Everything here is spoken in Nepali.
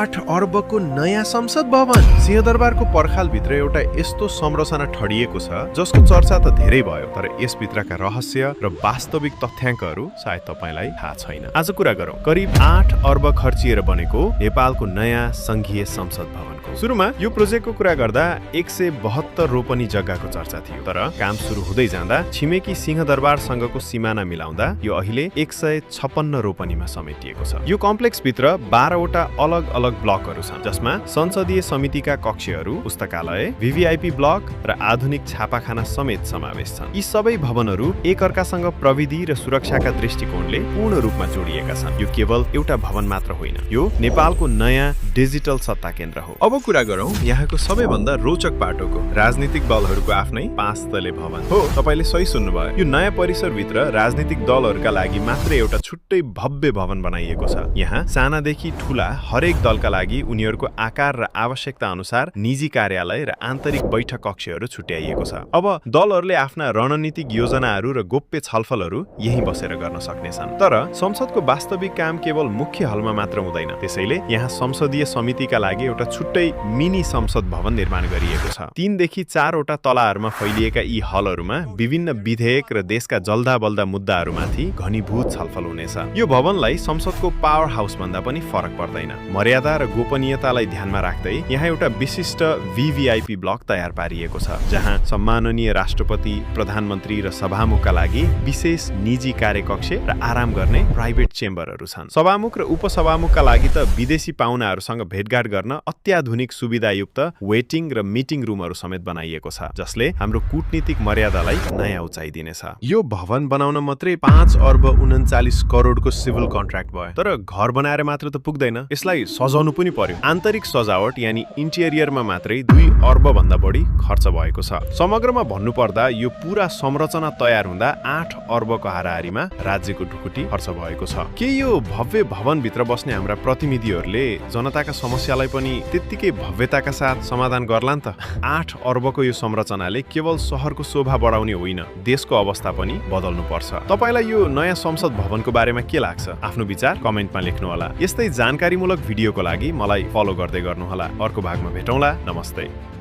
8 अर्बको नयाँ संसद भवन। सिंहदरबारको पर्खालभित्र एउटा यस्तो संरचना ठडिएको छ जसको चर्चा त धेरै भयो, तर यसभित्रका रहस्य र वास्तविक तथ्याङ्कहरू सायद तपाईलाई थाहा छैन। आज कुरा गरौँ करिब 8 अर्ब खर्चिएर बनेको नेपालको नयाँ संघीय संसद भवनको। सुरुमा यो प्रोजेक्टको कुरा गर्दा 172 रोपनी जग्गाको चर्चा थियो, तर काम सुरु हुँदै जाँदा छिमेकी सिंहदरबारसँगको सिमाना मिलाउँदा यो अहिले 156 रोपनीमा समेटिएको छ। यो कम्प्लेक्सभित्र 12 वटा अलग अलग ब्लकहरू छन्, जसमा संसदीय समितिका कक्षहरू, पुस्तकालय, भिभिआइपी ब्लक र आधुनिक छापाखाना समेत समावेश छन्। यी सबै भवनहरू एकअर्कासँग प्रविधि र सुरक्षाका दृष्टिकोणले पूर्ण रूपमा जोडिएका छन्। यो केवल एउटा भवन मात्र होइन, यो नेपालको नयाँ डिजिटल सत्ता केन्द्र हो। अब कुरा गरौँ यहाँको सबैभन्दा रोचक पाटोको, राजनीतिक दलहरूको आफ्नै 5 तले भवन हो। तपाईले सही सुन्नुभयो, यो नयाँ परिसरभित्र राजनीतिक दलहरूका लागि मात्रै एउटा छुट्टै भव्य भवन बनाइएको छ। यहाँ सानादेखि ठूला हरेक दलका लागि उनीहरूको आकार र आवश्यकता अनुसार निजी कार्यालय र आन्तरिक बैठक कक्षहरू छुट्याइएको छ। अब दलहरूले आफ्ना रणनीतिक योजनाहरू र गोप्य छलफलहरू यही बसेर गर्न सक्नेछन्। तर संसदको वास्तविक काम केवल मुख्य हलमा मात्र हुँदैन, त्यसैले यहाँ संसदीय समितिका लागि एउटा छुट्टै मिनी संसद भवन निर्माण गरिएको छ। 3 देखि 4 वटा तलाहरूमा फैलिएका यी हलहरूमा विभिन्न विधेयक र देशका जल्दा बल्दा मुद्दाहरूमाथि घनीभूत छलफल हुनेछ। यो भवनलाई संसदको पावर हाउस भन्दा पनि फरक पर्दैन। मर्यादा र गोपनीयतालाई ध्यानमा राख्दै यहाँ एउटा विशिष्ट भिभिआइपी ब्लक तयार पारिएको छ, जहाँ सम्माननीय राष्ट्रपति, प्रधानमन्त्री र सभामुखका लागि विशेष निजी कार्यकक्ष र आराम गर्ने प्राइभेट चेम्बरहरू छन्। सभामुख र उपसभामुखका लागि त विदेशी पाहुनाहरूसँग भेटघाट गर्न अत्याधुनिक सुविधायुक्त वेटिङ र मिटिङ रुमहरू समेत बनाइएको छ, जसले हाम्रो कूटनीतिक मर्यादालाई नयाँ उचाइ दिनेछ। यो भवन बनाउन मात्रै 5 अर्ब 39 करोडको सिभिल कन्ट्र्याक्ट भयो, तर घर बनाएर मात्र त पुग्दैन, यसलाई सजाउनु पनि पर्यो। आन्तरिक सजावट यानी इन्टेरियरमा मात्रै 2 अर्ब भन्दा बढी खर्च भएको छ। समग्रमा भन्नुपर्दा यो पूरा संरचना तयार हुँदा 8 अर्बको हाराहारीमा राज्यको ढुकुटी खर्च भएको छ। के यो भव्य भवनभित्र बस्ने हाम्रा प्रतिनिधिहरूले जनताका समस्यालाई पनि त्यत्तिकै भव्यताका साथ समाधान गर्लान् त? 8 अर्बको यो संरचनाले केवल शहरको शोभा बढाउने होइन, देशको अवस्था पनि बदल्नु पर्छ। तपाईलाई यो नयाँ संसद भवनको बारेमा के लाग्छ? आफ्नो विचार कमेन्टमा लेख्नुहोला। यस्तै जानकारीमूलक भिडियोको लागि मलाई फलो गर्दै गर्नुहोला। अर्को भागमा भेटौँला। नमस्ते।